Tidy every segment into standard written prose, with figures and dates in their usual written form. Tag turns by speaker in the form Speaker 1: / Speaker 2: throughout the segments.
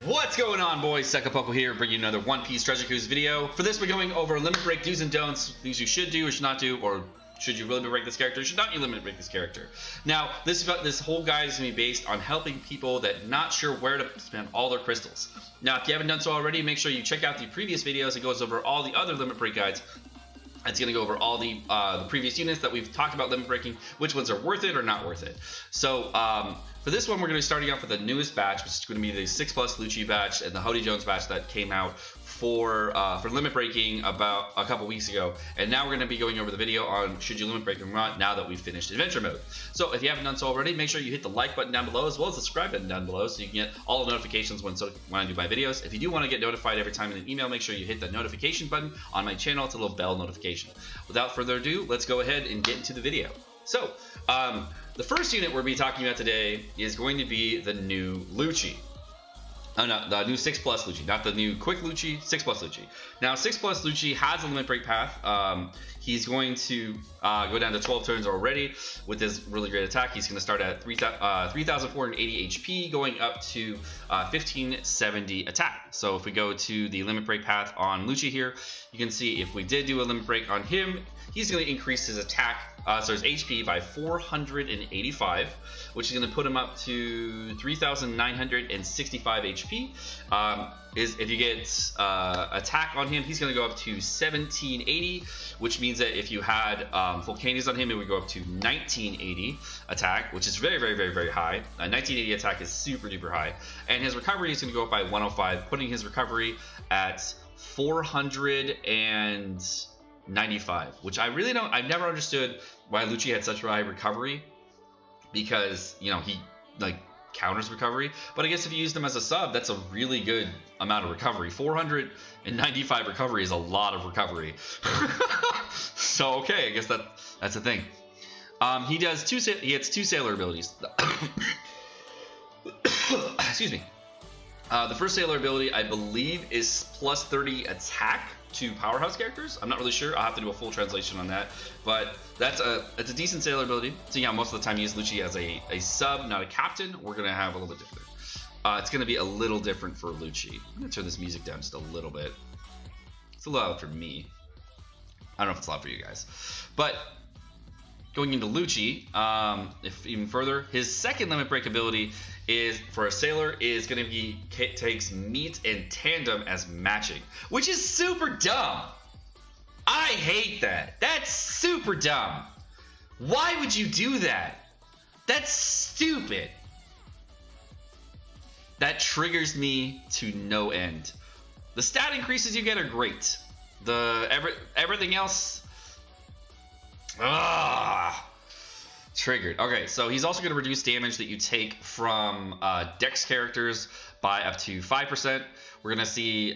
Speaker 1: What's going on, boys? Sekapoko here, bringing you another One Piece Treasure Cruise video. For this, we're going over limit break do's and don'ts, things you should do or should not do, or should you limit break this character, should not you limit break this character. Now, this whole guide is going to be based on helping people that not sure where to spend all their crystals. Now, if you haven't done so already, make sure you check out the previous videos. It goes over all the other limit break guides. It's going to go over all the previous units that we've talked about limit breaking, which ones are worth it or not worth it. So, for this one, we're going to be starting off with the newest batch, which is going to be the 6+ Lucci batch and the Hody Jones batch that came out for limit breaking about a couple weeks ago. And now we're going to be going over the video on should you limit break or not now that we've finished adventure mode. So if you haven't done so already, make sure you hit the like button down below as well as the subscribe button down below so you can get all the notifications when I do my videos. If you do want to get notified every time in an email, make sure you hit the notification button on my channel. It's a little bell notification. Without further ado, let's go ahead and get into the video. So, the first unit we'll be talking about today is going to be the new Lucci. Oh no, the new 6+ Lucci, not the new quick Lucci, 6+ Lucci. Now, 6+ Lucci has a limit break path. He's going to go down to 12 turns already with his really great attack. He's going to start at 3,480 HP, going up to 1,570 attack. So if we go to the limit break path on Lucci here, you can see if we did do a limit break on him, he's going to increase his attack, so his HP by 485, which is going to put him up to 3,965 HP. If you get attack on him, he's going to go up to 1,780, which means that if you had full candies on him, it would go up to 1,980 attack, which is very, very, very, very high. 1,980 attack is super duper high. And his recovery is going to go up by 105, putting his recovery at 495, which I really don't, I've never understood why Lucci had such a high recovery, because, you know, he like counters recovery, but I guess if you use them as a sub, that's a really good amount of recovery. 495 recovery is a lot of recovery. So okay, I guess that's the thing. He gets two sailor abilities. Excuse me. The first sailor ability, I believe, is plus 30 attack to powerhouse characters. I'm not really sure. I'll have to do a full translation on that, but it's a decent sailor ability. So yeah, most of the time you use Lucci as a sub, not a captain. We're gonna have a little bit different. It's gonna be a little different for Lucci. I'm gonna turn this music down just a little bit. It's a little loud for me. I don't know if it's loud for you guys, but going into Lucci, if even further, his second limit break ability is for a sailor is going to be takes meat and tandem as matching, which is super dumb. I hate that. That's super dumb. Why would you do that? That's stupid. That triggers me to no end. The stat increases you get are great. Everything else, triggered. Okay, so he's also going to reduce damage that you take from Dex characters by up to 5%. We're going to see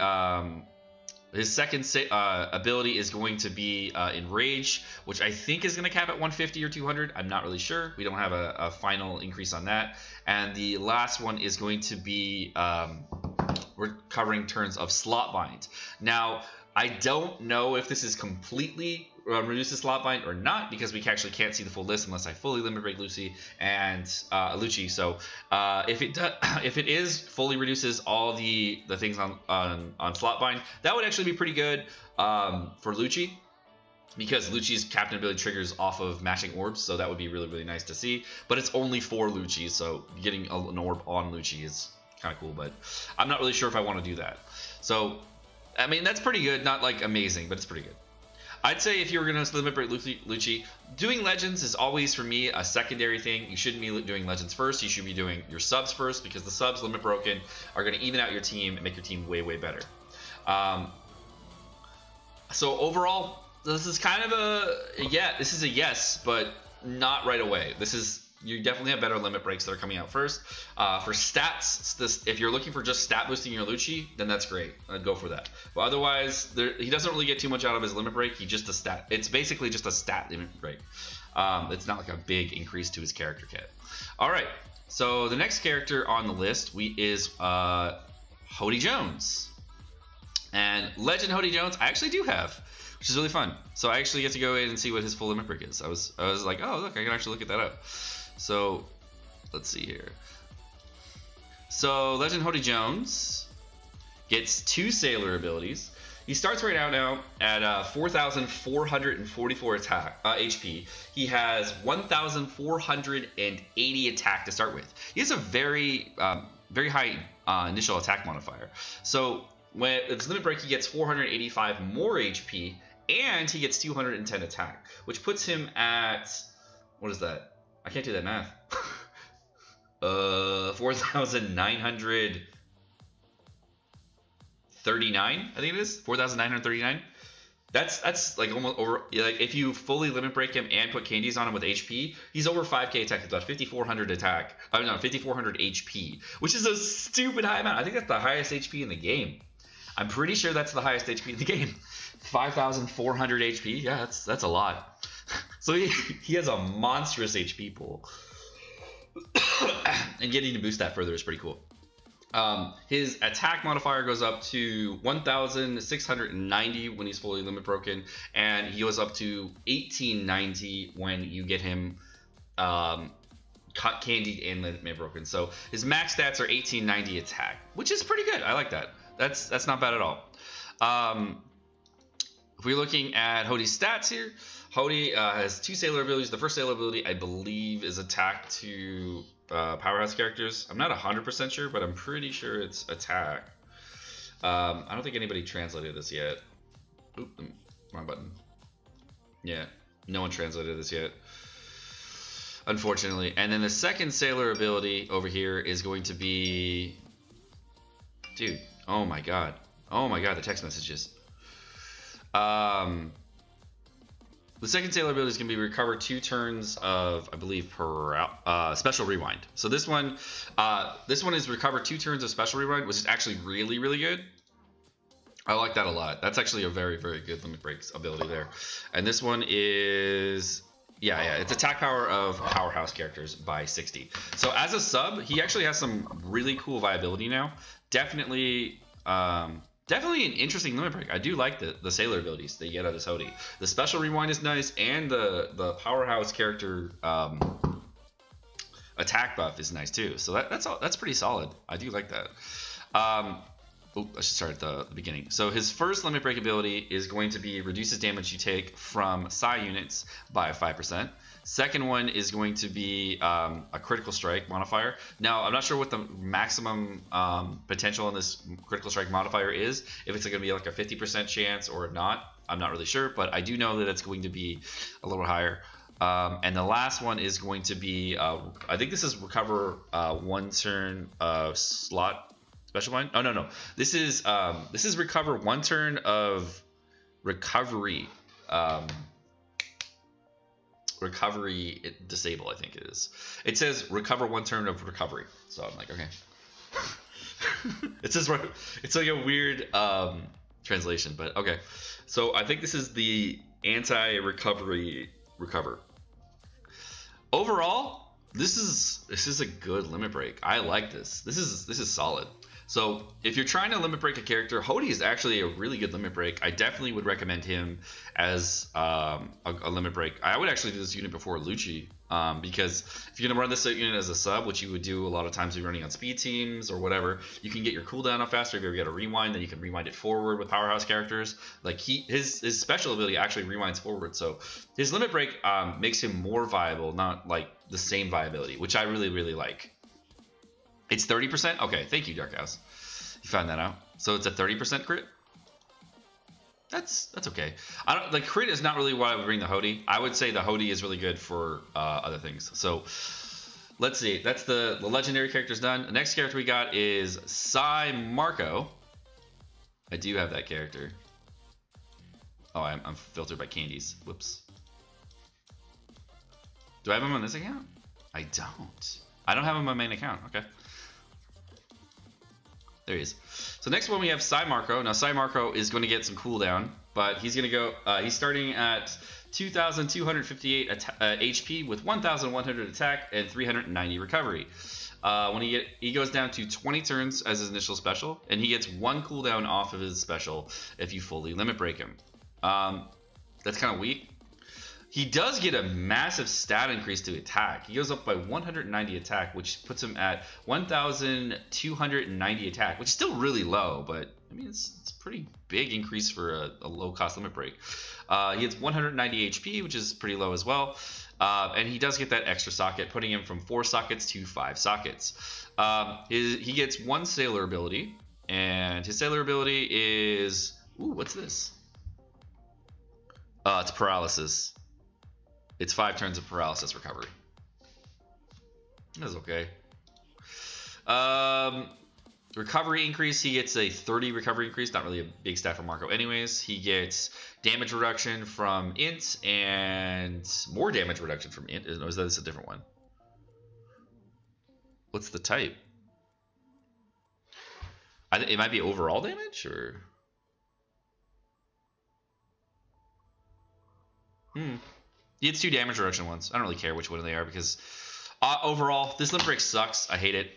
Speaker 1: his second ability is going to be Enrage, which I think is going to cap at 150 or 200. I'm not really sure. We don't have a final increase on that. And the last one is going to be recovering turns of Slot Bind. Now, I don't know if this is completely reduces slot bind or not, because we actually can't see the full list unless I fully limit break Lucci and Lucci. So if it is fully reduces all the things on slot bind, that would actually be pretty good for Lucci, because Lucci's captain ability triggers off of matching orbs, so that would be really, really nice to see. But it's only for Lucci, so getting an orb on Lucci is kind of cool, but I'm not really sure if I want to do that. So I mean, that's pretty good, not like amazing, but it's pretty good. I'd say if you were going to limit break Lucci, doing Legends is always, for me, a secondary thing. You shouldn't be doing Legends first. You should be doing your subs first, because the subs, limit broken, are going to even out your team and make your team way, way better. So overall, this is kind of this is a yes, but not right away. You definitely have better limit breaks that are coming out first. For stats, if you're looking for just stat boosting your Lucci, then that's great. I'd go for that. But otherwise, he doesn't really get too much out of his limit break. It's basically just a stat limit break. It's not like a big increase to his character kit. All right, so the next character on the list is Hody Jones. And Legend Hody Jones, I actually do have, which is really fun. So I actually get to go in and see what his full limit break is. I was like, oh look, I can actually look at that up. So let's see here. So Legend Hody Jones gets 2 Sailor abilities. He starts right now at 4,444 attack HP. He has 1,480 attack to start with. He has a very high initial attack modifier. So when it's limit break, he gets 485 more HP, and he gets 210 attack, which puts him at, what is that? I can't do that math. 4,939, I think it is 4,939. That's like almost over. Like if you fully limit break him and put candies on him with HP, he's over 5k attack. It's about 5,400 attack. I mean, no, 5,400 HP, which is a stupid high amount. I think that's the highest HP in the game. I'm pretty sure that's the highest HP in the game. 5,400 HP. Yeah, that's a lot. So he has a monstrous HP pool, and getting to boost that further is pretty cool. His attack modifier goes up to 1,690 when he's fully limit broken, and he goes up to 1,890 when you get him candied and limit broken. So his max stats are 1,890 attack, which is pretty good. I like that. That's not bad at all. If we're looking at Hody's stats here, Hody has 2 Sailor abilities. The first Sailor ability, I believe, is attack to powerhouse characters. I'm not 100% sure, but I'm pretty sure it's attack. I don't think anybody translated this yet. Oop, wrong button. Yeah, no one translated this yet, unfortunately. And then the second Sailor ability over here is going to be, dude, oh my god, the text messages. The second Sailor ability is going to be recover 2 turns of, I believe, per special rewind. So this one is recover 2 turns of special rewind, which is actually really, really good. I like that a lot. That's actually a very, very good limit breaks ability there. And this one is, yeah, it's attack power of powerhouse characters by 60. So as a sub, he actually has some really cool viability now. Definitely an interesting limit break. I do like the Sailor abilities that you get out of this Hody. The special rewind is nice, and the powerhouse character attack buff is nice too. So that's pretty solid. I do like that. I should start at the beginning. So his first limit break ability is going to be reduces damage you take from Psi units by 5%. Second one is going to be a critical strike modifier. Now, I'm not sure what the maximum potential on this critical strike modifier is. If it's going to be like a 50% chance or not, I'm not really sure. But I do know that it's going to be a little higher. And the last one is going to be, I think this is recover 1 turn of slot special line. Oh no. This is recover 1 turn of recovery. Recovery disable, I think it is. It says recover 1 turn of recovery. So I'm like, okay. It says it's like a weird translation, but okay. So I think this is the anti-recovery recover. Overall, this is a good limit break. I like this. This is solid. So if you're trying to limit break a character, Hody is actually a really good limit break. I definitely would recommend him as a limit break. I would actually do this unit before Lucci, because if you're gonna run this unit as a sub, which you would do a lot of times if you're running on speed teams or whatever, you can get your cooldown up faster. If you ever get a rewind, then you can rewind it forward with powerhouse characters. Like his special ability actually rewinds forward, so his limit break makes him more viable, not like the same viability, which I really, really like. It's 30%? Okay, thank you, Dark House. You found that out. So it's a 30% crit? That's okay. The crit is not really why I would bring the Hody. I would say the Hody is really good for other things. So let's see. That's the legendary character's done. The next character we got is Sai Marco. I do have that character. Oh, I'm filtered by candies. Whoops. Do I have him on this account? I don't. I don't have him on my main account. Okay. There he is. So next one we have Sai Marco. Now Sai Marco is going to get some cooldown, but he's going to go. He's starting at 2,258 HP with 1,100 attack and 390 recovery. When he goes down to 20 turns as his initial special, and he gets 1 cooldown off of his special if you fully limit break him. That's kind of weak. He does get a massive stat increase to attack. He goes up by 190 attack, which puts him at 1,290 attack, which is still really low, but I mean, it's a pretty big increase for a low-cost limit break. He gets 190 HP, which is pretty low as well. And he does get that extra socket, putting him from 4 sockets to 5 sockets. He gets 1 sailor ability, and his sailor ability is... Ooh, what's this? It's paralysis. It's 5 turns of paralysis recovery. That's okay. Recovery increase, he gets a 30 recovery increase. Not really a big stat for Marco anyways. He gets damage reduction from int and more damage reduction from int. Or is that a different one? What's the type? It might be overall damage, or... He gets 2 damage reduction ones. I don't really care which one they are because overall, this limit break sucks. I hate it.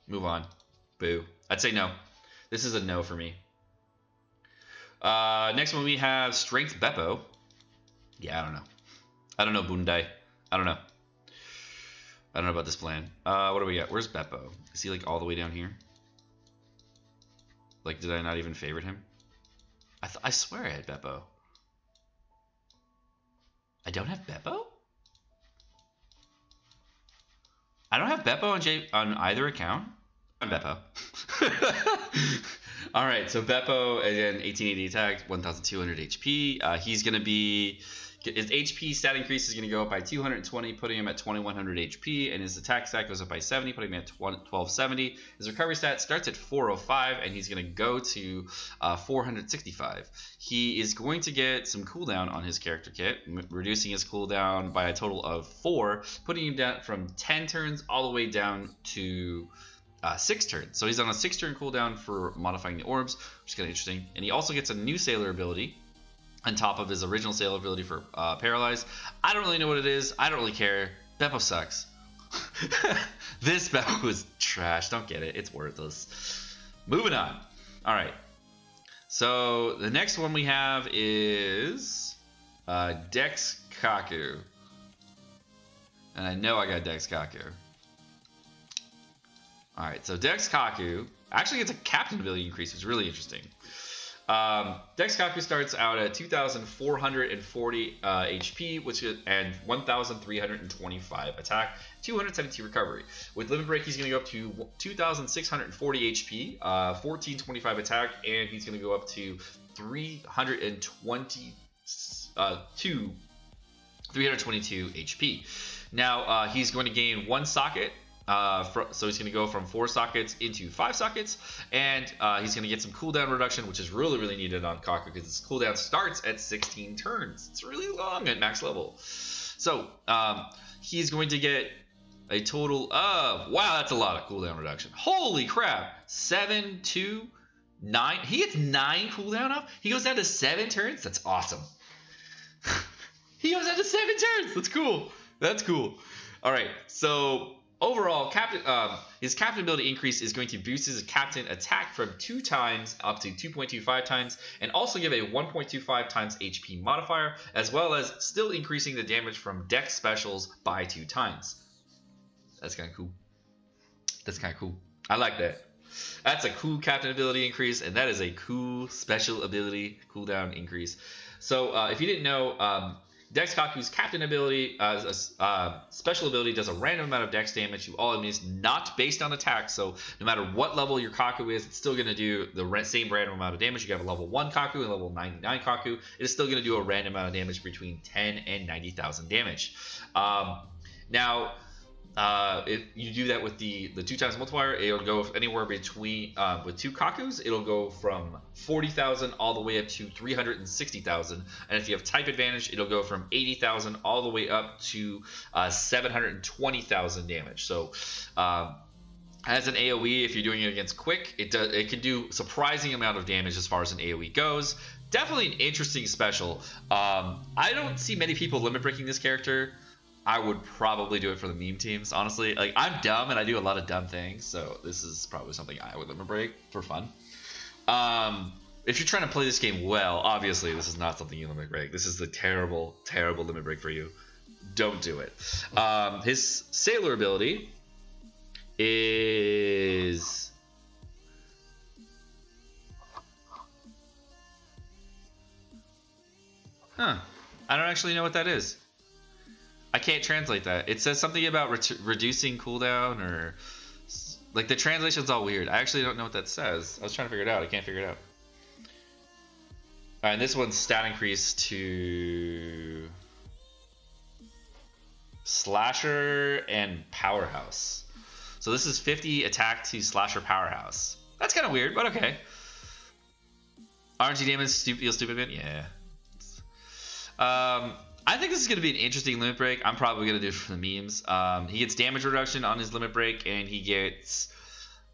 Speaker 1: Move on. Boo. I'd say no. This is a no for me. Next one we have Strength Bepo. Yeah, I don't know. I don't know Byrnndi. I don't know. I don't know about this plan. What do we got? Where's Bepo? Is he like all the way down here? Like, did I not even favorite him? I swear I had Bepo. I don't have Bepo? I don't have Bepo on either account. I'm Bepo. Alright, so Bepo, again, 1880 attack, 1200 HP. He's going to be... His HP stat increase is going to go up by 220, putting him at 2100 HP, and his attack stat goes up by 70, putting him at 1270. His recovery stat starts at 405, and he's going to go to 465. He is going to get some cooldown on his character kit, reducing his cooldown by a total of 4, putting him down from 10 turns all the way down to 6 turns. So he's on a 6-turn cooldown for modifying the orbs, which is kind of interesting. And he also gets a new sailor ability on top of his original sailor ability for Paralyze. I don't really know what it is. I don't really care. Bepo sucks. This Bepo is trash. Don't get it. It's worthless. Moving on. All right. So the next one we have is Dex Kaku. And I know I got Dex Kaku. All right. So Dex Kaku actually gets a captain ability increase, which is really interesting. Dex Kaku starts out at 2,440 HP, which is, and 1,325 attack, 272 recovery. With limit break, he's going to go up to 2,640 HP, 1,425 attack, and he's going to go up to 322 HP. Now he's going to gain 1 socket. So he's going to go from 4 sockets into 5 sockets, and he's going to get some cooldown reduction, which is really, really needed on Kaku because his cooldown starts at 16 turns. It's really long at max level. So he's going to get a total of, wow, that's a lot of cooldown reduction. Holy crap, 7 to 9. He gets 9 cooldown off. He goes down to 7 turns. That's awesome. He goes down to 7 turns. That's cool. That's cool. All right, so overall, his captain ability increase is going to boost his captain attack from 2 times up to 2.25 times, and also give a 1.25 times HP modifier, as well as still increasing the damage from dex specials by 2 times. That's kind of cool. That's kind of cool. I like that. That's a cool captain ability increase, and that is a cool special ability cooldown increase. So if you didn't know, Dex Kaku's captain ability, special ability, does a random amount of dex damage to all enemies, not based on attack. So no matter what level your Kaku is, it's still going to do the same random amount of damage. You can have a level 1 Kaku and level 99 Kaku. It is still going to do a random amount of damage between 10 and 90,000 damage. Now, if you do that with the 2 times multiplier, it'll go anywhere between, with 2 Kakus, it'll go from 40,000 all the way up to 360,000. And if you have type advantage, it'll go from 80,000 all the way up to 720,000 damage. So as an AoE, if you're doing it against Quick, it can do surprising amount of damage as far as an AoE goes. Definitely an interesting special. I don't see many people limit breaking this character. I would probably do it for the meme teams, honestly. Like, I'm dumb and I do a lot of dumb things, so this is probably something I would limit break for fun. if you're trying to play this game well, obviously this is not something you limit break. This is the terrible, terrible limit break for you. Don't do it. His Sailor ability is... Huh. I don't actually know what that is. I can't translate that. It says something about reducing cooldown or... Like, the translation's all weird. I actually don't know what that says. I was trying to figure it out. I can't figure it out. Alright, and this one's stat increase to... Slasher and Powerhouse. So this is 50 attack to Slasher Powerhouse. That's kind of weird, but okay. RNG damage, feel stupid, man? Yeah. I think this is going to be an interesting limit break. I'm probably going to do it for the memes. He gets damage reduction on his limit break, and he gets...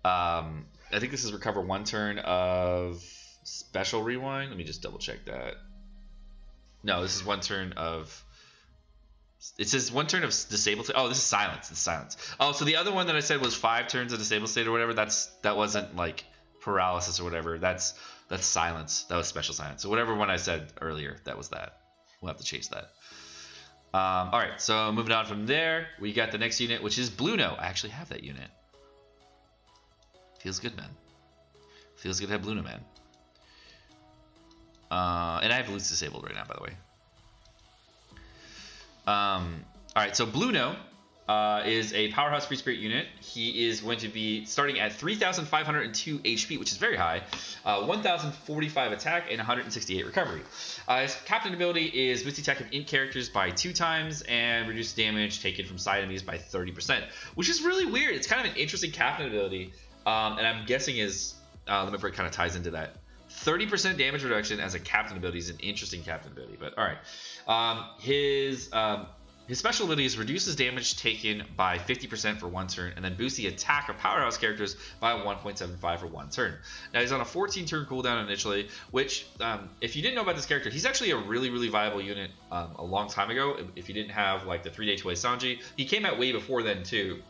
Speaker 1: I think this is recover 1 turn of special rewind. Let me just double check that. No, this is 1 turn of... It says 1 turn of disable state. Oh, this is silence. It's silence. Oh, so the other one that I said was 5 turns of disable state or whatever. That wasn't like paralysis or whatever. That's silence. That was special silence. So whatever one I said earlier, that was that. We'll have to chase that. All right. So moving on from there, we got the next unit, which is Blueno. I actually have that unit. Feels good, man. Feels good to have Blueno, man. And I have Lucci disabled right now, by the way. Alright, so Blueno is a Powerhouse Free Spirit unit. He is going to be starting at 3,502 HP, which is very high, 1,045 attack, and 168 recovery. His captain ability is boost the attack of int characters by 2 times and reduce damage taken from side enemies by 30%, which is really weird. It's kind of an interesting captain ability, and I'm guessing his limit break kind of ties into that. 30% damage reduction as a captain ability is an interesting captain ability, but all right. His special ability is reduces damage taken by 50% for 1 turn, and then boosts the attack of powerhouse characters by 1.75 for 1 turn. Now he's on a 14-turn cooldown initially, which, if you didn't know about this character, he's actually a really, really viable unit a long time ago. If you didn't have like the 3-day 2-way Sanji, he came out way before then too.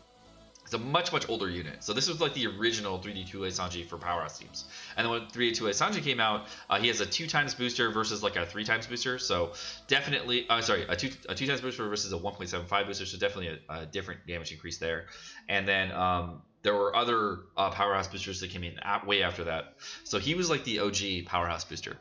Speaker 1: It's a much, much older unit. So this was like the original 3D 2-way Sanji for powerhouse teams. And then when 3D 2-way Sanji came out, he has a 2x booster versus like a 3x booster. So definitely, a 2x booster versus a 1.75 booster. So definitely a different damage increase there. And then there were other powerhouse boosters that came in way after that. So he was like the OG powerhouse booster.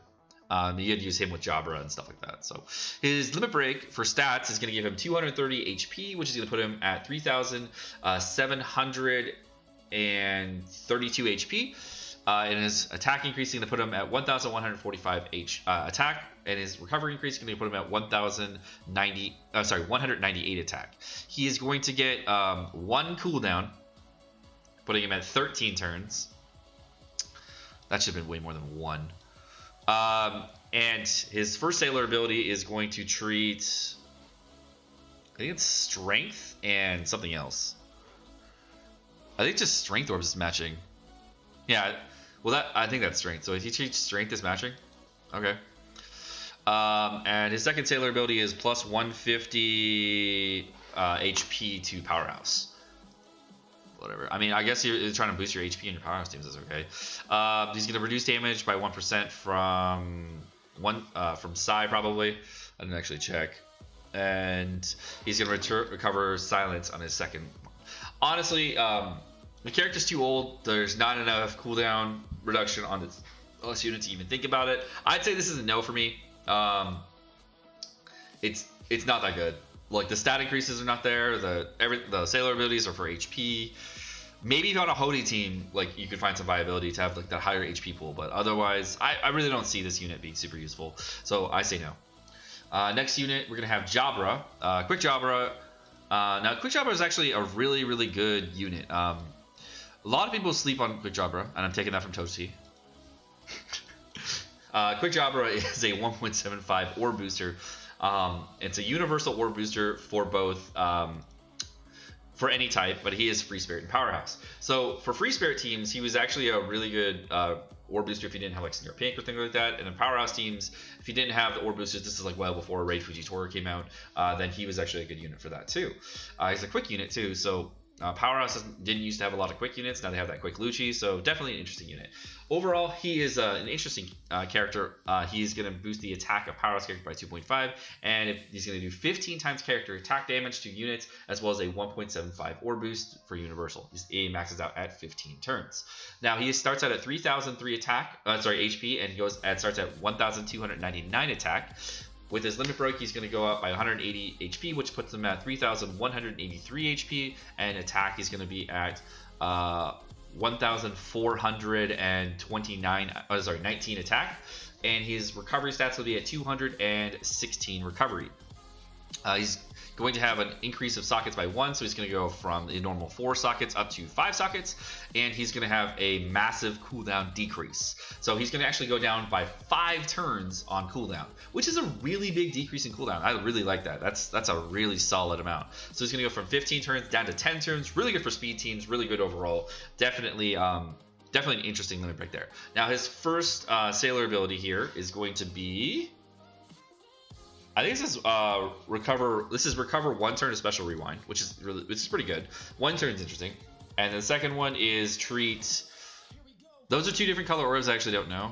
Speaker 1: You had to use him with Jabra and stuff like that. So his limit break for stats is going to give him 230 HP, which is going to put him at 3,732 HP. And his attack increase is going to put him at 1,145 attack, and his recovery increase is going to put him at 198 attack. He is going to get 1 cooldown, putting him at 13 turns. That should have been way more than 1. And his first Sailor ability is going to treat, I think it's Strength and something else. I think just Strength Orbs is matching. Yeah, well I think that's Strength. So if he treats Strength as matching, okay. And his second Sailor ability is plus 150 HP to Powerhouse. Whatever. I mean, I guess you're trying to boost your HP in your powerhouse teams. That's okay. He's going to reduce damage by 1% from Psy probably. I didn't actually check. And he's going to recover silence on his second. Honestly, the character's too old. There's not enough cooldown reduction on this unit to even think about it. I'd say this is a no for me. It's not that good. Like, the stat increases are not there. The Sailor abilities are for HP. Maybe if you're on a Hody team, like, you could find some viability to have like that higher HP pool. But otherwise, I really don't see this unit being super useful. So I say no. Next unit, we're gonna have Jabra. Quick Jabra. Now, Quick Jabra is actually a really, really good unit. A lot of people sleep on Quick Jabra, and I'm taking that from Toasty. Quick Jabra is a 1.75 orb booster. It's a universal orb booster for both for any type, but he is Free Spirit and Powerhouse. So for Free Spirit teams, he was actually a really good orb booster if you didn't have like Senior Pink or things like that. And in Powerhouse teams, if you didn't have the orb boosters, this is like well before Raid Fujitora came out, then he was actually a good unit for that too. He's a quick unit too, so Powerhouse didn't used to have a lot of quick units. Now they have that quick Lucci, so definitely an interesting unit. Overall, he is an interesting character. He's going to boost the attack of Powerhouse character by 2.5, and he's going to do 15 times character attack damage to units, as well as a 1.75 orb boost for Universal. He maxes out at 15 turns. Now he starts out at 3,003 HP, and he starts at 1,299 attack. With his limit break, he's going to go up by 180 HP, which puts him at 3,183 HP, and attack he's going to be at 19 attack, and his recovery stats will be at 216 recovery. He's going to have an increase of sockets by 1, so he's going to go from the normal 4 sockets up to 5 sockets, and he's going to have a massive cooldown decrease. So he's going to actually go down by 5 turns on cooldown, which is a really big decrease in cooldown. I really like that. That's a really solid amount. So he's going to go from 15 turns down to 10 turns. Really good for speed teams. Really good overall. Definitely an interesting limit break there. Now his first sailor ability here is going to be, I think this is recover. This is recover 1 turn to special rewind, which is pretty good. 1 turn is interesting, and the second one is treat. Those are 2 different color orbs. I actually don't know.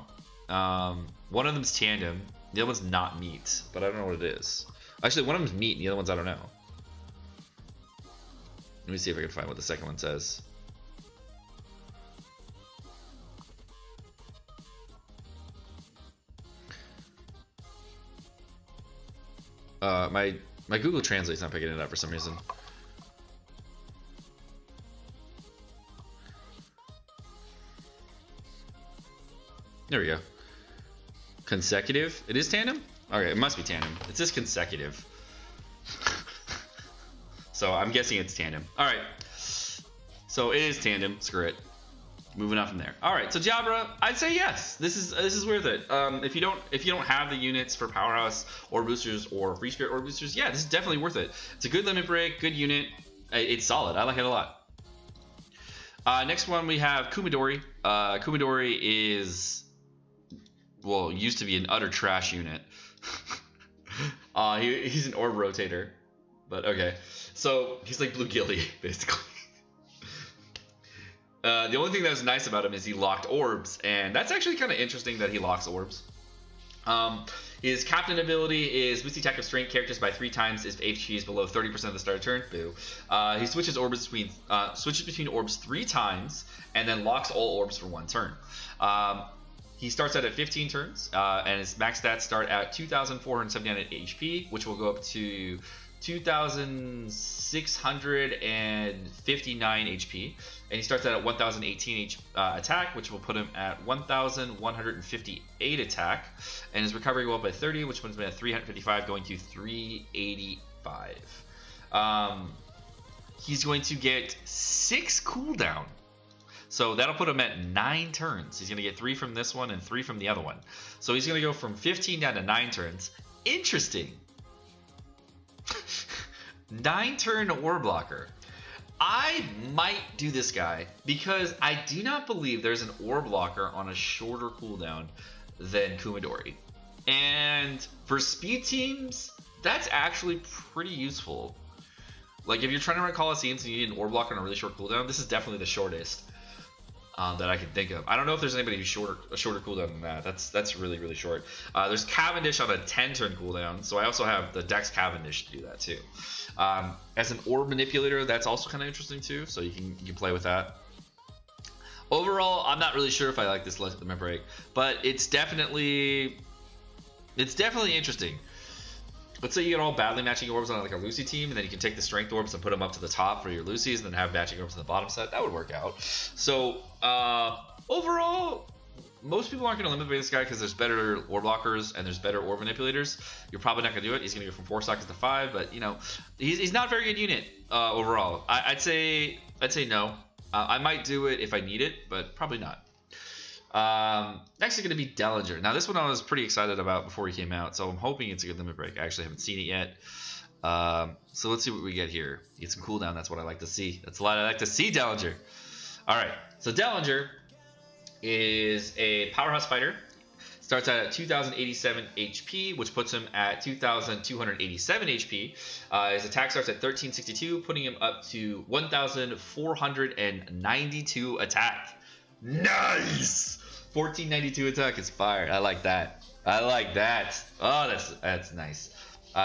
Speaker 1: One of them's tandem. The other one's not meat, but I don't know what it is. Actually, one of them's meat, and the other ones I don't know. Let me see if I can find what the second one says. My Google Translate's not picking it up for some reason. There we go. Consecutive. It is tandem? Okay, it must be tandem. It says consecutive. So I'm guessing it's tandem. Alright. So it is tandem. Screw it. Moving on from there. All right, so Jabra, I'd say yes. This is worth it. If you don't have the units for Powerhouse or boosters or Free Spirit or boosters, yeah, this is definitely worth it. It's a good limit break, good unit. It's solid. I like it a lot. Next one we have Kumadori. Kumadori is, well, used to be an utter trash unit. He's an orb rotator, but okay. So he's like Blue Gilly basically. The only thing that was nice about him is he locked orbs, and that's actually kind of interesting that he locks orbs. His captain ability is boost the attack of strength characters by 3 times if HP is below 30% of the start of turn. Boo. He switches between orbs 3 times and then locks all orbs for 1 turn. He starts out at 15 turns, and his max stats start at 2,479 HP, which will go up to 2,659 HP, and he starts out at 1,018 attack, which will put him at 1,158 attack, and his recovery will go up by 30, which puts him at 355, going to 385. He's going to get 6 cooldown, so that'll put him at 9 turns. He's going to get 3 from this one and 3 from the other one, so he's going to go from 15 down to 9 turns. Interesting. 9-turn orb blocker. I might do this guy because I do not believe there's an orb blocker on a shorter cooldown than Kumadori. And for speed teams, that's actually pretty useful. Like if you're trying to run Coliseums and you need an orb blocker on a really short cooldown, this is definitely the shortest that I can think of. I don't know if there's anybody who's a shorter cooldown than that. That's really, really short. There's Cavendish on a 10-turn cooldown, so I also have the Dex Cavendish to do that too. As an orb manipulator, that's also kind of interesting too, so you can play with that. Overall, I'm not really sure if I like this limit break, but it's definitely interesting. Let's say you get all badly matching orbs on like a Lucci team, and then you can take the strength orbs and put them up to the top for your Luccis, and then have matching orbs on the bottom set. That would work out. So overall, most people aren't going to limit break this guy because there's better orb blockers and there's better orb manipulators. You're probably not going to do it. He's going to go from 4 sockets to 5, but you know, he's not a very good unit overall. I'd say no. I might do it if I need it, but probably not. Next is going to be Dellinger. Now this one I was pretty excited about before he came out, so I'm hoping it's a good limit break. I actually haven't seen it yet. So let's see what we get here. Get some cooldown. That's what I like to see. That's a lot I like to see, Dellinger. All right, so Dellinger is a powerhouse fighter. Starts at 2,087 HP, which puts him at 2,287 HP. His attack starts at 1,362, putting him up to 1,492 attack. Nice! 1,492 attack is fire. I like that. I like that. Oh, that's nice.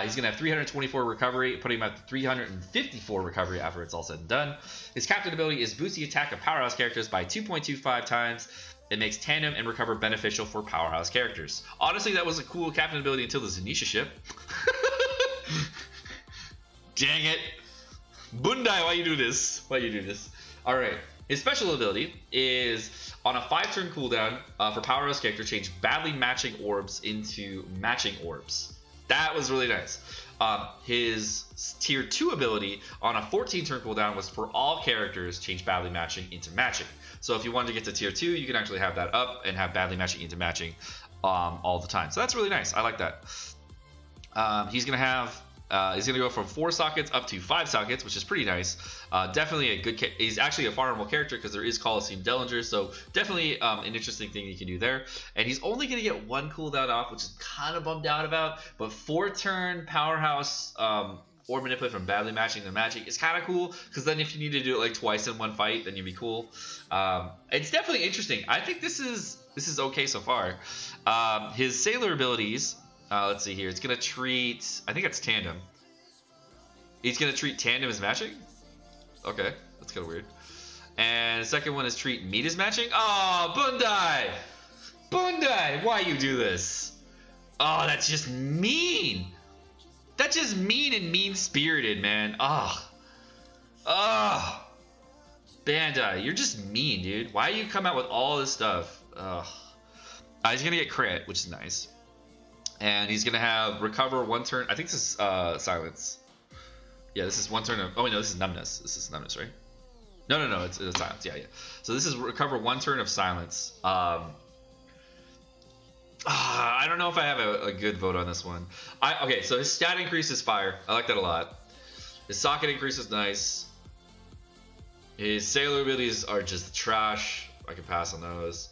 Speaker 1: He's going to have 324 recovery, putting him at 354 recovery after it's all said and done. His captain ability is boost the attack of powerhouse characters by 2.25 times. It makes tandem and recover beneficial for powerhouse characters. Honestly, that was a cool captain ability until the Zanisha ship. Dang it. Bundai, why you do this? Why you do this? Alright. His special ability is on a 5-turn cooldown for powerhouse character, change badly matching orbs into matching orbs. That was really nice. His tier 2 ability on a 14-turn cooldown was for all characters, change badly matching into matching. So if you wanted to get to tier 2, you can actually have that up and have badly matching into matching all the time. So that's really nice. I like that. He's gonna go from 4 sockets up to 5 sockets, which is pretty nice. Definitely a good. He's actually a farmable character because there is Coliseum Dellinger, so definitely an interesting thing you can do there. And he's only gonna get 1 cooldown off, which is kind of bummed out about. But 4-turn powerhouse or manipulate from badly matching to matching is kind of cool, because then if you need to do it like twice in one fight, then you'd be cool. It's definitely interesting. I think this is okay so far. His sailor abilities. Let's see here. It's gonna treat. I think it's tandem. He's gonna treat tandem as matching. Okay, that's kind of weird. And the second one is treat meat as matching. Oh, Bundai! Bundai, why you do this? Oh, that's just mean. That's just mean and mean-spirited, man. Bandai, you're just mean, dude. Why do you come out with all this stuff? He's gonna get crit, which is nice. And he's gonna have recover 1 turn. I think this is silence. Yeah, this is 1 turn of. Oh wait, no, this is numbness. This is numbness, right? No, it's silence. Yeah. So this is recover 1 turn of silence. I don't know if I have a good vote on this one. Okay, so his stat increase is fire. I like that a lot. His socket increase is nice. His sailor abilities are just trash. I can pass on those.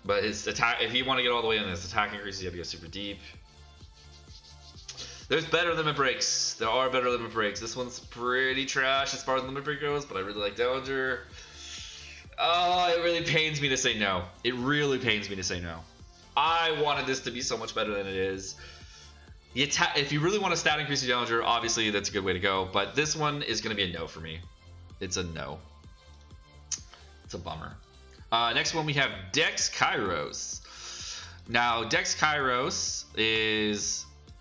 Speaker 1: But his attack, if you want to get all the way in, his attack increases, you have to go super deep. There's better limit breaks. There are better limit breaks. This one's pretty trash as far as limit break goes, but I really like Dellinger. Oh, it really pains me to say no. It really pains me to say no. I wanted this to be so much better than it is. If you really want a stat increase to Dellinger, obviously that's a good way to go. But this one is going to be a no for me. It's a no. It's a bummer. Next one we have Dex Kyros. Now Dex Kyros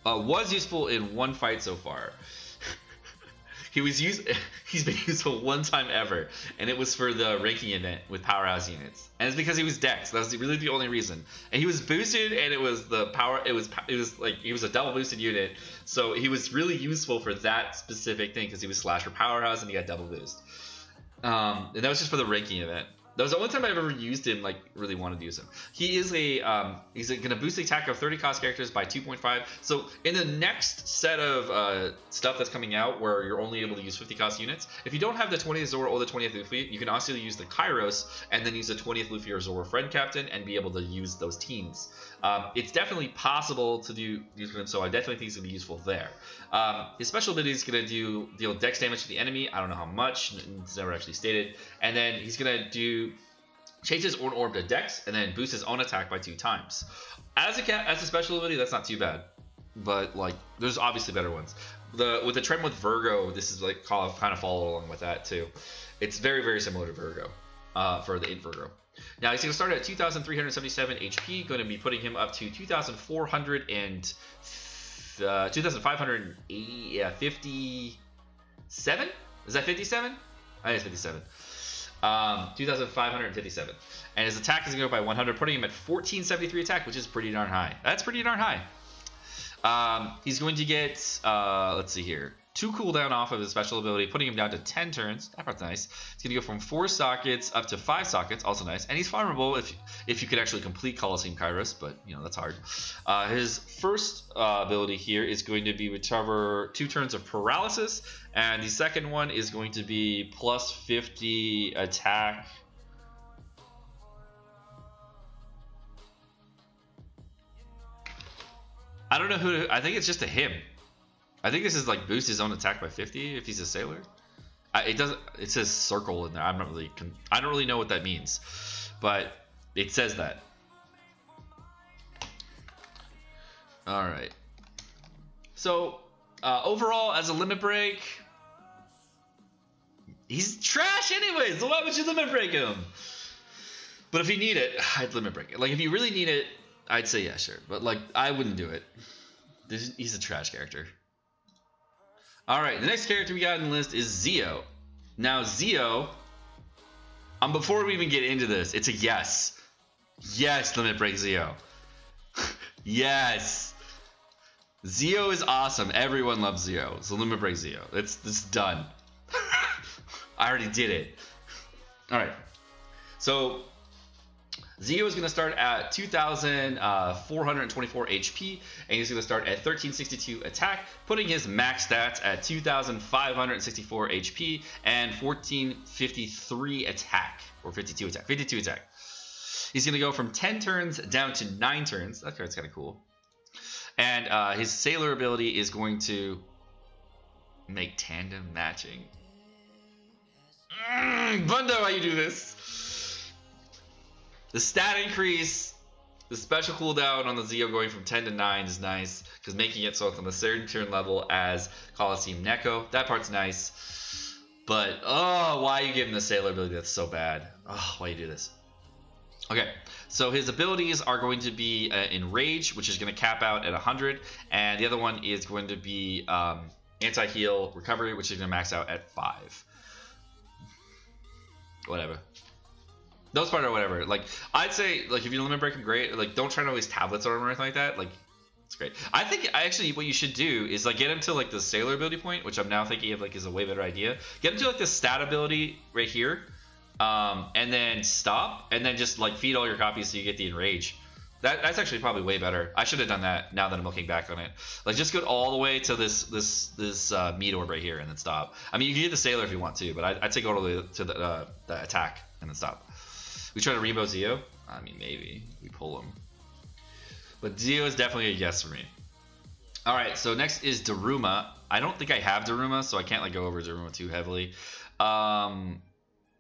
Speaker 1: was useful in 1 fight so far. He's been useful 1 time ever, and it was for the ranking event with powerhouse units, and it's because he was Dex. That was really the only reason. And he was boosted, and it was the power. It was like he was a double boosted unit, so he was really useful for that specific thing because he was slash for powerhouse and he got double boost. And that was just for the ranking event. That was the only time I've ever used him, like really wanted to use him. He is he's gonna boost the attack of 30 cost characters by 2.5. So in the next set of stuff that's coming out where you're only able to use 50 cost units, if you don't have the 20th Zora or the 20th Luffy, you can also use the Kyros and then use the 20th Luffy or Zora friend captain and be able to use those teams. It's definitely possible to use him, so I definitely think he's gonna be useful there. His special ability is gonna deal dex damage to the enemy. I don't know how much, it's never actually stated. And then he's gonna change his own orb to dex and then boost his own attack by 2 times. As a special ability, that's not too bad, but like there's obviously better ones. With the trend with Virgo, this is like kind of follow along with that too. It's very, very similar to Virgo for the 8 Virgo. Now he's going to start at 2,377 HP, going to be putting him up to 2,557? Is that 57? I think it's 57. 2,557. And his attack is going to go by 100, putting him at 1,473 attack, which is pretty darn high. That's pretty darn high. He's going to get, let's see here, 2 cooldown off of his special ability, putting him down to 10 turns. That part's nice. He's going to go from 4 sockets up to 5 sockets, also nice. And he's farmable if you could actually complete Coliseum Kyros, but you know that's hard. His first ability here is going to be recover 2 turns of paralysis, and the second one is going to be plus 50 attack. I don't know who. I think it's just a him. I think this is like boost his own attack by 50 if he's a sailor. It doesn't. It says circle in there. I'm not really. I don't really know what that means, but it says that. All right. So overall, as a limit break, he's trash anyways. So why would you limit break him? But if you need it, I'd limit break it. Like if you really need it, I'd say yeah, sure. But like I wouldn't do it. He's a trash character. Alright, the next character we got in the list is Zio. Now Zio, before we even get into this, it's a yes. Yes, limit break Zio. Yes. Zio is awesome. Everyone loves Zio. So limit break Zio. It's done. I already did it. Alright. So Zio is going to start at 2,424 HP, and he's going to start at 1362 attack, putting his max stats at 2,564 HP and 1453 attack, or 52 attack. 52 attack. He's going to go from 10 turns down to 9 turns. That card's kind of cool. And his sailor ability is going to make tandem matching. Bundo, how you do this? The stat increase, the special cooldown on the Zio going from 10 to 9 is nice, because making it so it's on the same turn level as Coliseum Neko. That part's nice. But, oh, why are you giving the sailor ability? That's so bad. Oh, why you do this? Okay, so his abilities are going to be Enrage, which is going to cap out at 100, and the other one is going to be Anti-Heal Recovery, which is going to max out at 5. Whatever. Those part are whatever. Like I'd say, like if you limit break him, great. Like don't try to waste tablets on him or anything like that. Like it's great. I think actually what you should do is like get him to like the sailor ability point, which I'm now thinking of like is a way better idea. Get him to like the stat ability right here, and then stop, and then just like feed all your copies so you get the enrage. That's actually probably way better. I should have done that now that I'm looking back on it. Like just go all the way to this meat orb right here and then stop. I mean you can do the sailor if you want to, but I'd say go all the way to the attack and then stop. We try to rebo Zio? I mean, maybe. We pull him. But Zio is definitely a yes for me. Alright, so next is Daruma. I don't think I have Daruma, so I can't like go over Daruma too heavily. I'm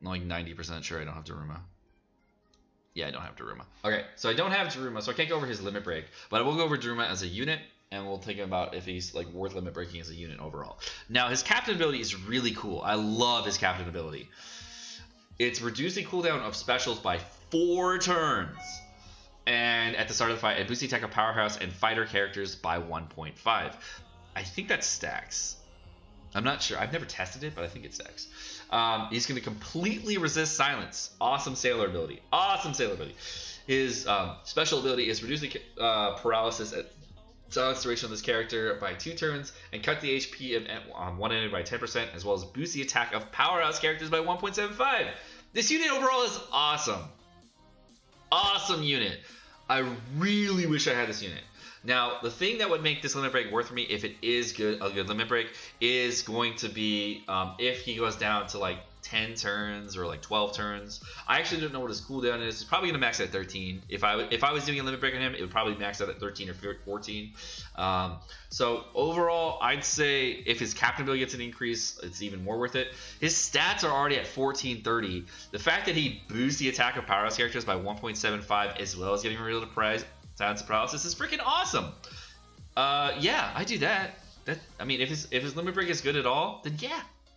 Speaker 1: like 90% sure I don't have Daruma. Yeah, I don't have Daruma. Okay, so I don't have Daruma, so I can't go over his limit break. But I will go over Daruma as a unit, and we'll think about if he's like worth limit breaking as a unit overall. Now, his captain ability is really cool. I love his captain ability. It's reducing cooldown of specials by 4 turns. And at the start of the fight, it boosts the attack of powerhouse and fighter characters by 1.5. I think that stacks. I'm not sure. I've never tested it, but I think it stacks. He's going to completely resist silence. Awesome sailor ability. Awesome sailor ability. His special ability is reduce the paralysis at silence duration of this character by 2 turns and cut the HP on one enemy by 10%, as well as boost the attack of powerhouse characters by 1.75. This unit overall is awesome. Awesome unit. I really wish I had this unit. Now, the thing that would make this limit break worth for me, if it is a good limit break, is going to be if he goes down to like 10 turns or like 12 turns. I actually don't know what his cooldown is. He's probably going to max at 13. If I was doing a limit break on him, it would probably max out at 13 or 14. So overall, I'd say if his captain ability gets an increase, it's even more worth it. His stats are already at 1430. The fact that he boosts the attack of powerhouse characters by 1.75 as well as getting rid of the silence of paralysis is freaking awesome. Yeah, I do that. I mean, if his limit break is good at all, then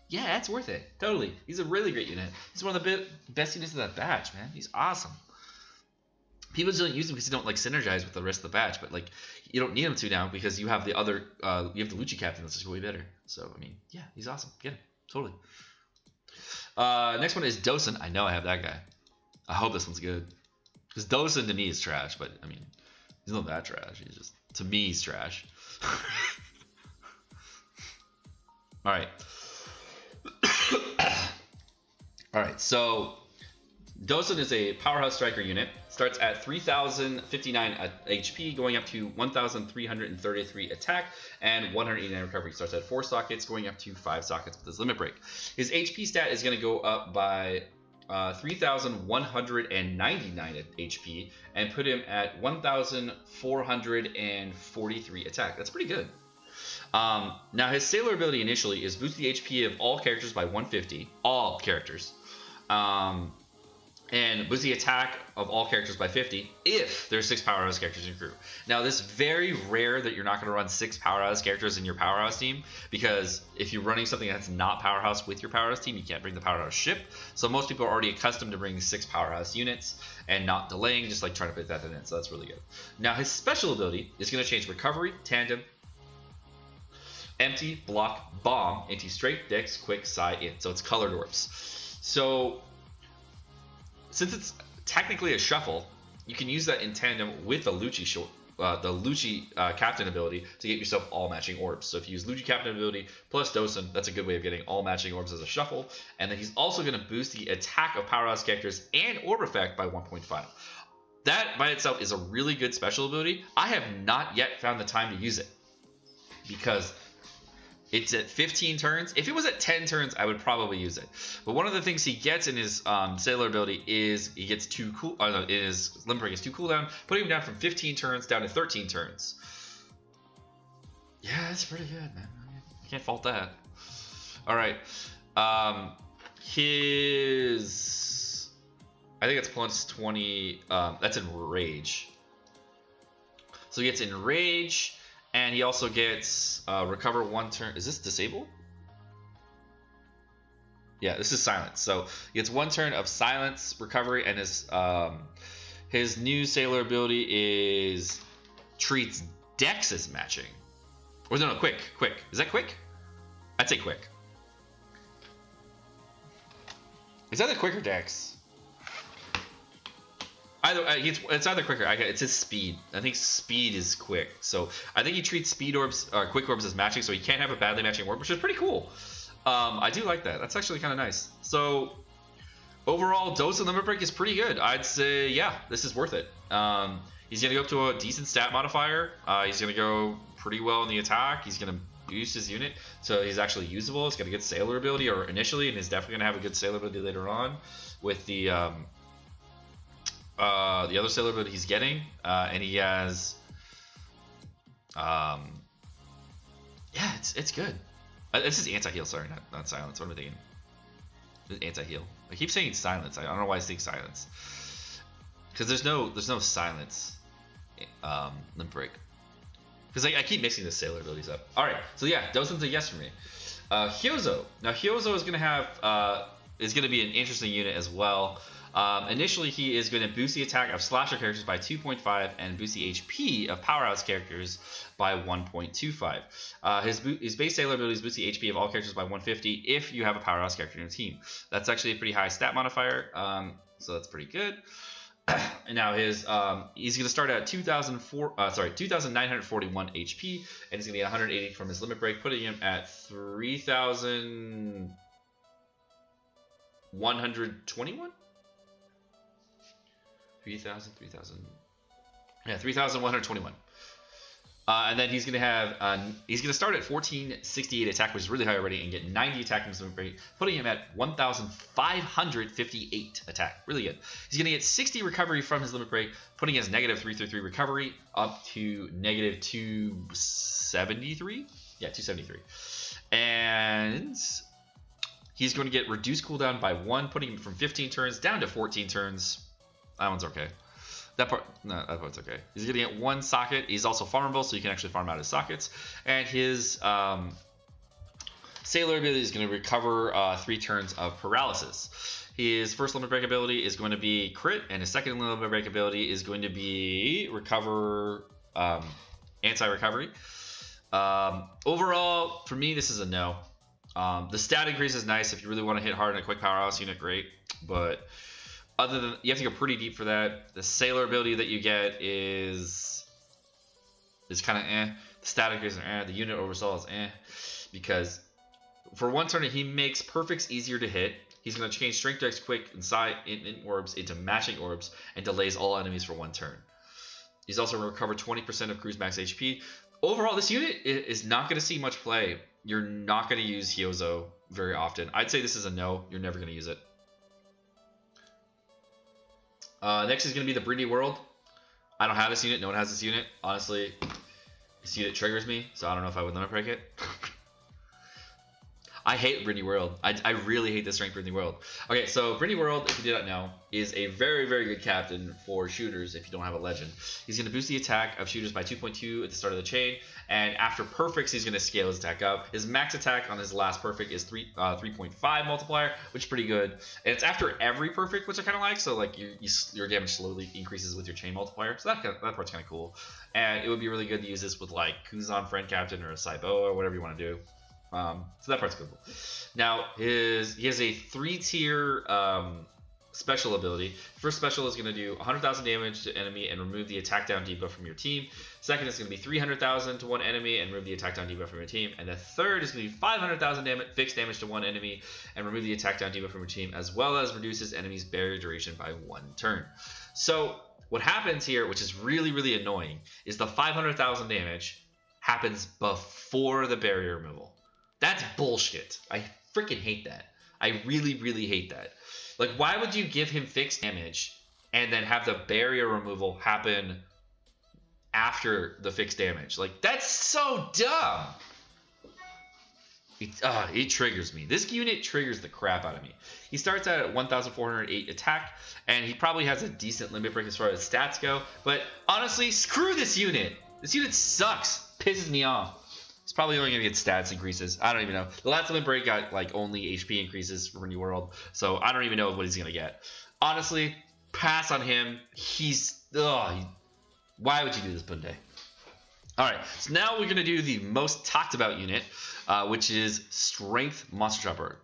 Speaker 1: yeah, that's worth it. Totally. He's a really great unit. He's one of the best units of that batch, man. He's awesome. People just don't use him because they don't like synergize with the rest of the batch, but like you don't need him to now because you have the other you have the Lucci captain that's just way better. So I mean, yeah, he's awesome. Get him. Totally. Next one is Dosun. I know I have that guy. I hope this one's good. Because Dosun to me is trash, but I mean, he's not that trash. He's just, to me, he's trash. Alright. Alright, so Dosun is a powerhouse striker unit. Starts at 3,059 HP, going up to 1,333 attack and 189 recovery. Starts at 4 sockets, going up to 5 sockets with his limit break. His HP stat is going to go up by 3,199 HP and put him at 1,443 attack. That's pretty good. Now his Sailor ability initially is boost the HP of all characters by 150, all characters, and boost the attack of all characters by 50 if there's 6 powerhouse characters in your crew. Now this is very rare that you're not going to run 6 powerhouse characters in your powerhouse team, because if you're running something that's not powerhouse with your powerhouse team, you can't bring the powerhouse ship. So most people are already accustomed to bringing 6 powerhouse units and not delaying, just like trying to fit that in. So that's really good. Now his special ability is going to change recovery, tandem, empty, block, bomb into straight, dex, quick, side, in. So it's colored orbs. So since it's technically a shuffle, you can use that in tandem with the Lucci captain ability to get yourself all matching orbs. So if you use Lucci captain ability plus Dosun, that's a good way of getting all matching orbs as a shuffle. And then he's also going to boost the attack of powerhouse characters and orb effect by 1.5. That by itself is a really good special ability. I have not yet found the time to use it because it's at 15 turns. If it was at 10 turns, I would probably use it. But one of the things he gets in his Sailor ability is he gets 2 cool. His Limit Break is 2 cooldown, putting him down from 15 turns down to 13 turns. Yeah, that's pretty good, man. I can't fault that. All right, his I think it's plus 20. That's Enrage. So he gets Enrage. And he also gets recover 1 turn. Is this disabled? Yeah, this is silence. So he gets 1 turn of silence recovery, and his new Sailor ability is treats Dex as matching. Or no, quick. Is that quick? I'd say quick. Is that the quick or Dex? It's either quicker. It's his speed. I think speed is quick. So I think he treats speed orbs or quick orbs as matching, so he can't have a badly matching orb, which is pretty cool. I do like that. That's actually kind of nice. So overall, Dosun Limit Break is pretty good. I'd say, yeah, this is worth it. He's going to go up to a decent stat modifier. He's going to go pretty well in the attack. He's going to boost his unit, so he's actually usable. He's got a good Sailor ability or initially, and he's definitely going to have a good Sailor ability later on with the other Sailor ability he's getting, and he has, yeah, it's good. This is anti-heal, sorry, not silence. What am I thinking? This is anti-heal. I keep saying silence. I don't know why I think silence, because there's no silence Limit Break. Because I keep mixing the Sailor abilities up. All right, so yeah, Dosun's a yes for me. Hyouzou. Now Hyouzou is gonna have is gonna be an interesting unit as well. Initially, he is going to boost the attack of slasher characters by 2.5 and boost the HP of powerhouse characters by 1.25. His base Sailor abilities boost the HP of all characters by 150 if you have a powerhouse character in your team. That's actually a pretty high stat modifier, so that's pretty good. And now he's going to start at 2,941 HP, and he's going to get 180 from his Limit Break, putting him at 3,121. 3,000. Yeah, 3,121. And then he's gonna have he's gonna start at 1,468 attack, which is really high already, and get 90 attack from his Limit Break, putting him at 1,558 attack. Really good. He's gonna get 60 recovery from his Limit Break, putting his -333 recovery up to -273. Yeah, 273. And he's going to get reduced cooldown by 1, putting him from 15 turns down to 14 turns. That one's okay. That part's okay. He's going to get 1 socket. He's also farmable, so you can actually farm out his sockets. And his Sailor ability is going to recover 3 turns of paralysis. His first Limit Break ability is going to be crit, and his second Limit Break ability is going to be recover, anti-recovery. Overall, for me, this is a no. The stat increase is nice if you really want to hit hard in a quick powerhouse unit, great. But other than, you have to go pretty deep for that. The Sailor ability that you get is kind of eh. The stat increase is eh. The unit overall is eh. Because for 1 turn, he makes perfects easier to hit. He's going to change Strength Dex Quick inside in orbs into matching orbs and delays all enemies for 1 turn. He's also going to recover 20% of Crew's max HP. Overall, this unit is not going to see much play. You're not going to use Hyouzou very often. I'd say this is a no. You're never going to use it. Next is going to be the Byrnndi world. I don't have this unit. No one has this unit. Honestly, this unit triggers me, so I don't know if I would limit break it. I hate Byrnndi World. I really hate this ranked Byrnndi World. Okay, so Byrnndi World, if you did not know, is a very, very good captain for shooters if you don't have a legend. He's going to boost the attack of shooters by 2.2 at the start of the chain, and after perfects, he's going to scale his attack up. His max attack on his last perfect is 3.5 multiplier, which is pretty good. And it's after every perfect, which I kind of like, so like your damage slowly increases with your chain multiplier, so that part's kind of cool. And it would be really good to use this with like Kuzan Friend Captain or a Saibo or whatever you want to do. So that part's cool. Now he has a 3-tier special ability. First special is going to do 100,000 damage to enemy and remove the attack down debuff from your team. Second is going to be 300,000 to one enemy and remove the attack down debuff from your team. And the third is going to be 500,000 fixed damage to one enemy and remove the attack down debuff from your team, as well as reduces enemy's barrier duration by 1 turn. So what happens here, which is really, really annoying, is the 500,000 damage happens before the barrier removal. That's bullshit. I freaking hate that. I really, really hate that. Like, why would you give him fixed damage and then have the barrier removal happen after the fixed damage? Like, that's so dumb. It triggers me. This unit triggers the crap out of me. He starts at 1,408 attack, and he probably has a decent limit break as far as stats go. But honestly, screw this unit. This unit sucks. Pisses me off. It's probably only going to get stats increases. I don't even know. The last limit break got like only HP increases for New World, so I don't even know what he's going to get. Honestly, pass on him. Why would you do this, Byrnndi? Alright, so now we're going to do the most talked about unit, which is Strength Monster Chopper.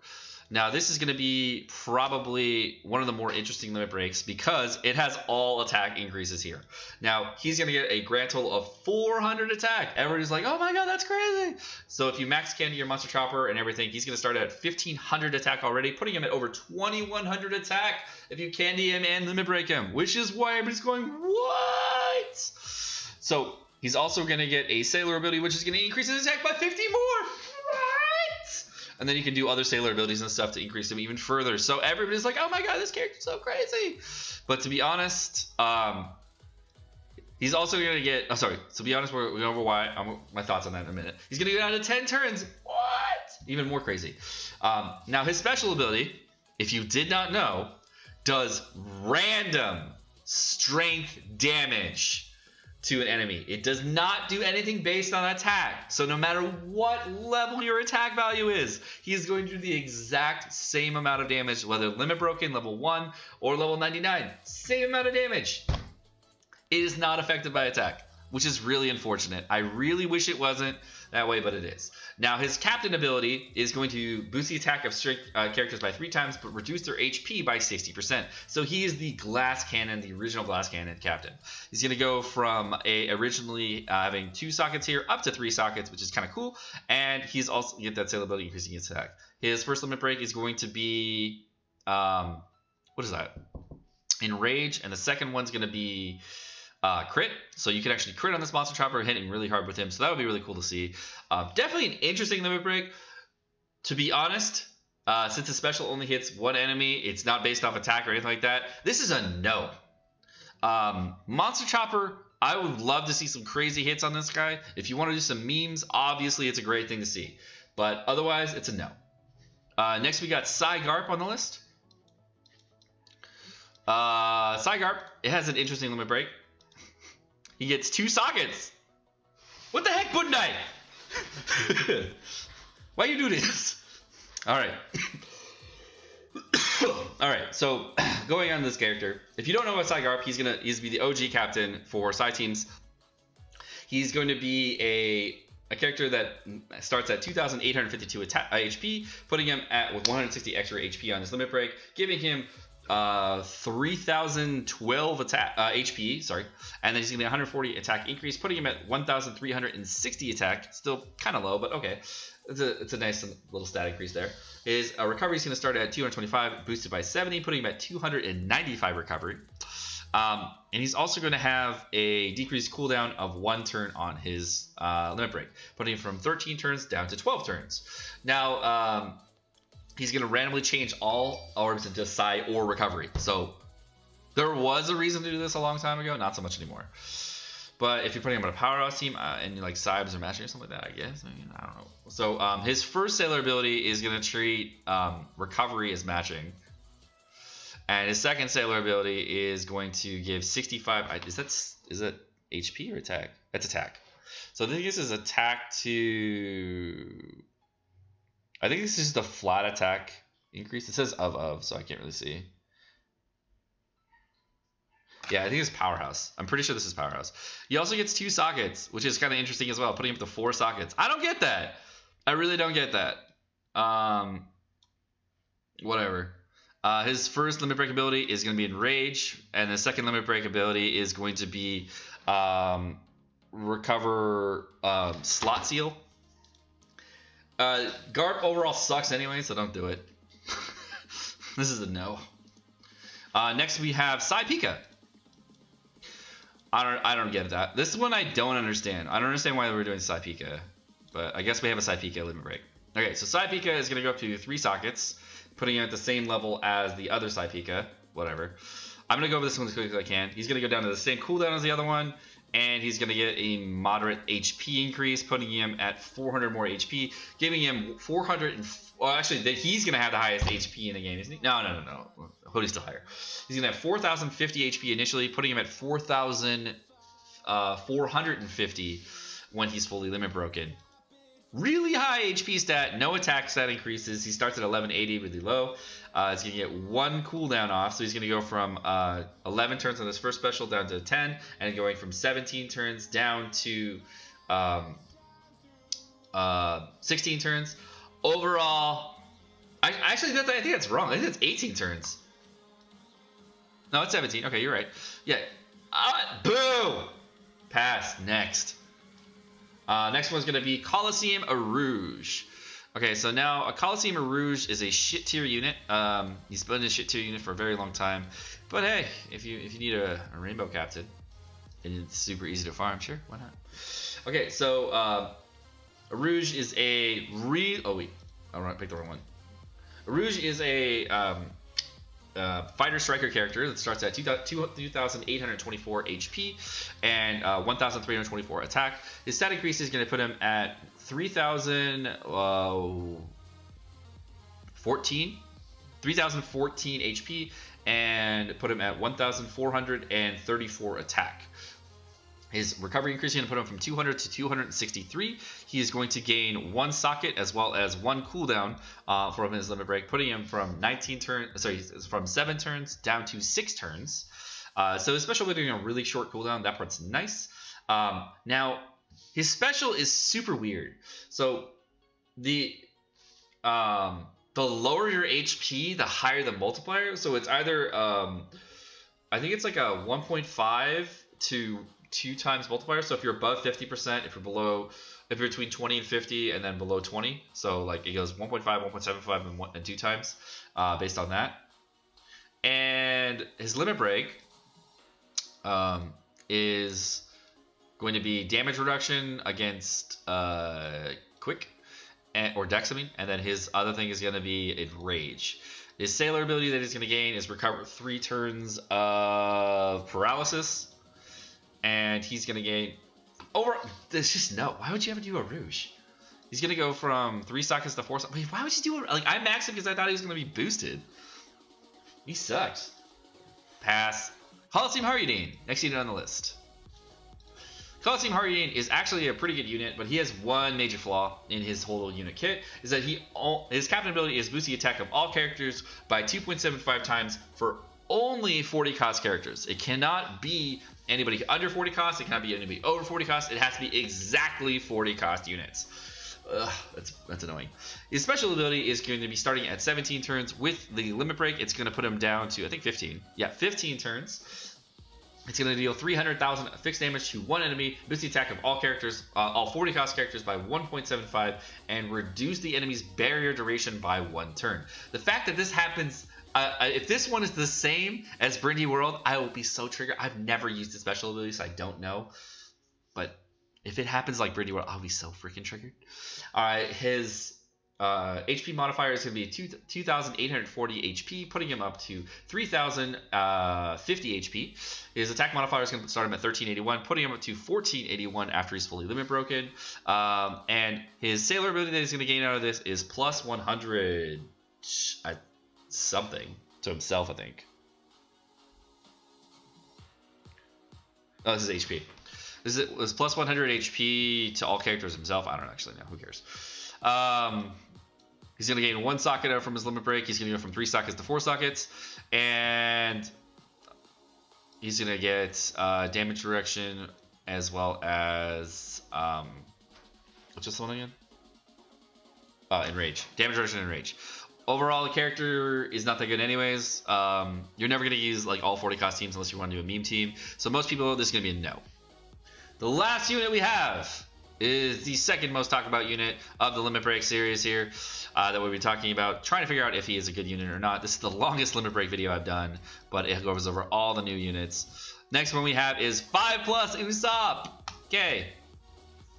Speaker 1: Now, this is going to be probably one of the more interesting limit breaks because it has all attack increases here. Now, he's going to get a grand total of 400 attack. Everybody's like, oh my god, that's crazy. So if you max candy your Monster Chopper and everything, he's going to start at 1,500 attack already, putting him at over 2,100 attack if you candy him and limit break him, which is why everybody's going, what? So he's also going to get a Sailor ability, which is going to increase his attack by 50 more. And then you can do other Sailor abilities and stuff to increase them even further. So everybody's like, oh my god, this character's so crazy. But to be honest, he's also going to get... Oh, sorry. To be honest, we're going over why. My thoughts on that in a minute. He's going to go down to 10 turns. What? Even more crazy. Now, his special ability, if you did not know, does random strength damage to an enemy. It does not do anything based on attack. So no matter what level your attack value is, he is going to do the exact same amount of damage, whether limit broken, level 1, or level 99. Same amount of damage. It is not affected by attack, which is really unfortunate. I really wish it wasn't that way, but it is. Now, his captain ability is going to boost the attack of strength characters by 3 times, but reduce their HP by 60%. So he is the glass cannon, the original glass cannon captain. He's going to go from originally having 2 sockets here up to 3 sockets, which is kind of cool. And he's also get that sail ability increasing his attack. His first limit break is going to be what is that? Enrage, and the second one's going to be crit, so you can actually crit on this Monster Chopper, hitting really hard with him, so that would be really cool to see. Definitely an interesting limit break. To be honest, since the special only hits 1 enemy, it's not based off attack or anything like that, this is a no. Monster Chopper, I would love to see some crazy hits on this guy. If you want to do some memes, obviously it's a great thing to see, but otherwise it's a no. Next we got Garp on the list. Garp, it has an interesting limit break. He gets 2 sockets. What the heck, Byrnndi? Why you do this? All right. All right. So going on this character, if you don't know about Garp, he's gonna be the OG captain for Psy teams. He's going to be a character that starts at 2,852 HP, putting him with 160 extra HP on his limit break, giving him 3,012 attack HP, sorry, and then he's gonna get 140 attack increase, putting him at 1,360 attack. Still kind of low, but okay, it's a nice little stat increase there. His recovery is gonna start at 225, boosted by 70, putting him at 295 recovery. And he's also going to have a decreased cooldown of 1 turn on his limit break, putting him from 13 turns down to 12 turns. Now, he's going to randomly change all orbs into Psi or recovery. So There was a reason to do this a long time ago, not so much anymore. But if you're putting him on a powerhouse team and like Cybes or matching or something like that, I guess. I mean, I don't know. So his first sailor ability is going to treat recovery as matching. And his second sailor ability is going to give 65. Is that HP or attack? That's attack. So I think this is attack to. I think this is the flat attack increase. It says of, so I can't really see. Yeah, I think it's powerhouse. I'm pretty sure this is powerhouse. He also gets 2 sockets, which is kind of interesting as well. Putting him up to 4 sockets. I don't get that. I really don't get that. Whatever. His first limit break ability is going to be Enrage, and the second limit break ability is going to be Recover Slot Seal. Garp overall sucks anyway, so don't do it. This is a no. Next we have Pica. I don't get that. This one I don't understand. I don't understand why we're doing Pica, but I guess we have a Pica limit break. Okay, so Pica is going to go up to 3 sockets, putting him at the same level as the other Pica. Whatever. I'm going to go over this one as quickly as I can. He's going to go down to the same cooldown as the other one, and he's going to get a moderate HP increase, putting him at 400 more HP, giving him 400. Well, actually, he's going to have the highest HP in the game, isn't he? No. Hody's still higher. He's going to have 4,050 HP initially, putting him at 4,450 when he's fully limit broken. Really high HP stat, no attack stat increases. He starts at 1180, really low. It's going to get 1 cooldown off, so he's going to go from 11 turns on this first special down to 10, and going from 17 turns down to 16 turns. Overall, I think that's wrong. I think it's 18 turns. No, it's 17. Okay, you're right. Yeah. Boo! Pass. Next. Next one's going to be Colo Urouge. Okay, so now a Colo Urouge is a shit tier unit. He's been a shit tier unit for a very long time. But hey, if you need a rainbow captain and it's super easy to farm, sure, why not? Okay, so Urouge is a oh wait, I picked the wrong one. Urouge is a fighter striker character that starts at 2,824 HP and 1,324 attack. His stat increase is going to put him at 3,014 HP and put him at 1,434 attack. His recovery increase is going to put him from 200 to 263. He is going to gain 1 socket as well as 1 cooldown from his limit break, putting him from 7 turns down to 6 turns. So his special ability doing a really short cooldown. That part's nice. Now his special is super weird. So the lower your HP, the higher the multiplier. So it's either I think it's like a 1.5 to 2 times multiplier. So if you're above 50%, if you're between 20 and 50, and then below 20, so like it goes 1.5, 1.75, and 2 times based on that. And his limit break is going to be damage reduction against quick or dex, and then his other thing is going to be Enrage. His sailor ability that he's going to gain is recover 3 turns of paralysis. And he's going to gain over. There's just no. Why would you ever do a Rouge? He's going to go from 3 sockets to 4 sockets. Wait, why would you do it? Like, I maxed him because I thought he was going to be boosted. He sucks. Pass. Colo Hajrudin. Next unit on the list. Colo Hajrudin is actually a pretty good unit, but he has one major flaw in his whole unit kit. Is that his captain ability is boost the attack of all characters by 2.75 times for only 40 cost characters. It cannot be anybody under 40 cost. It cannot be anybody over 40 cost. It has to be exactly 40 cost units. Ugh, that's annoying. His special ability is going to be starting at 17 turns. With the limit break, it's going to put him down to, I think, 15. Yeah, 15 turns. It's going to deal 300,000 fixed damage to one enemy, boost the attack of all characters, all 40 cost characters by 1.75, and reduce the enemy's barrier duration by 1 turn. The fact that this happens, if this one is the same as Byrnndi World, I will be so triggered. I've never used the special ability, so I don't know. But if it happens like Byrnndi World, I'll be so freaking triggered. All right, his HP modifier is going to be 2,840 HP, putting him up to 3,050 HP. His attack modifier is going to start him at 1381, putting him up to 1481 after he's fully limit broken. And his sailor ability that he's going to gain out of this is plus 100 something to himself, I think. Oh, this is HP. This was plus 100 HP to all characters himself. I don't actually know. Who cares? He's going to gain 1 socket out from his limit break. He's going to go from 3 sockets to 4 sockets. And he's going to get damage direction as well as... what's this one again? Enrage. Damage direction and enrage. Overall, the character is not that good anyways. You're never going to use like all 40 costumes unless you want to do a meme team. So most people, this is going to be a no. The last unit we have is the second most talked about unit of the Limit Break series here that we'll be talking about, trying to figure out if he is a good unit or not. This is the longest Limit Break video I've done, but it goes over all the new units. Next one we have is 5+ Usopp. Okay.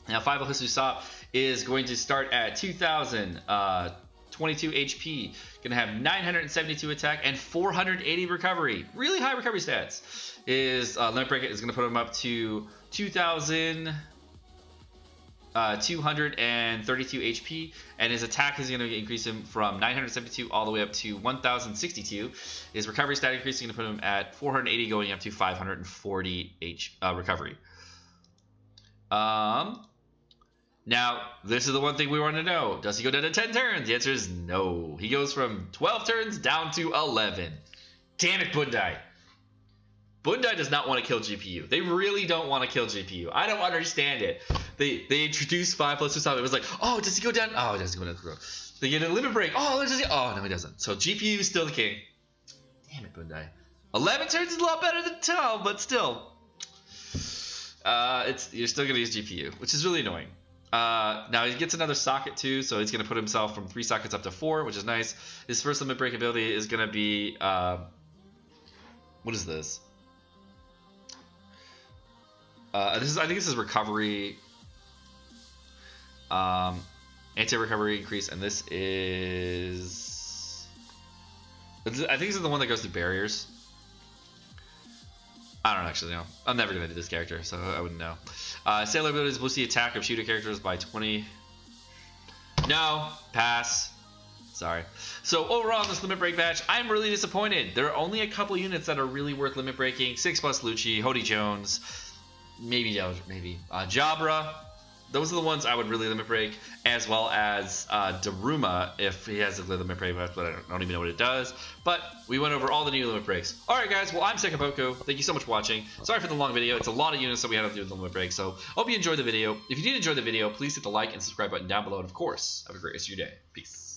Speaker 1: Now 5+ Usopp is going to start at 2,022 HP. Gonna have 972 attack and 480 recovery. Really high recovery stats. His Limit Break is gonna put him up to 2,232 HP, and his attack is going to increase him from 972 all the way up to 1,062. His recovery stat increase is going to put him at 480, going up to 540 recovery. Now, this is the one thing we want to know. Does he go down to 10 turns? The answer is no. He goes from 12 turns down to 11. Damn it, Byrnndi. Byrnndi does not want to kill GPU. They really don't want to kill GPU. I don't understand it. They introduced 5+ Usopp. It was like, oh, does he go down? Oh, he doesn't go down. They get a limit break. Oh, does he? Oh, no, he doesn't. So GPU is still the king. Damn it, Byrnndi. 11 turns is a lot better than 12, but still. You're still going to use GPU, which is really annoying. Now he gets another socket too, so he's going to put himself from 3 sockets up to 4, which is nice. His first limit break ability is going to be... what is this? I think this is recovery, anti-recovery increase, and this is, I think this is the one that goes through barriers. I don't actually know. I'm never gonna do this character, so I wouldn't know. Sailor abilities boost the attack of shooter characters by 20. No, pass. Sorry. So overall in this limit break batch, I'm really disappointed. There are only a couple units that are really worth limit breaking. 6+ Lucci, Hody Jones. Maybe Jabra. Those are the ones I would really limit break, as well as Daruma if he has a limit break, but I don't even know what it does. But we went over all the new limit breaks. Alright guys, well I'm Sekapoko. Thank you so much for watching. Sorry for the long video. It's a lot of units that we had to do with the limit break, so hope you enjoyed the video. If you did enjoy the video, please hit the like and subscribe button down below, and of course, have a great rest of your day. Peace.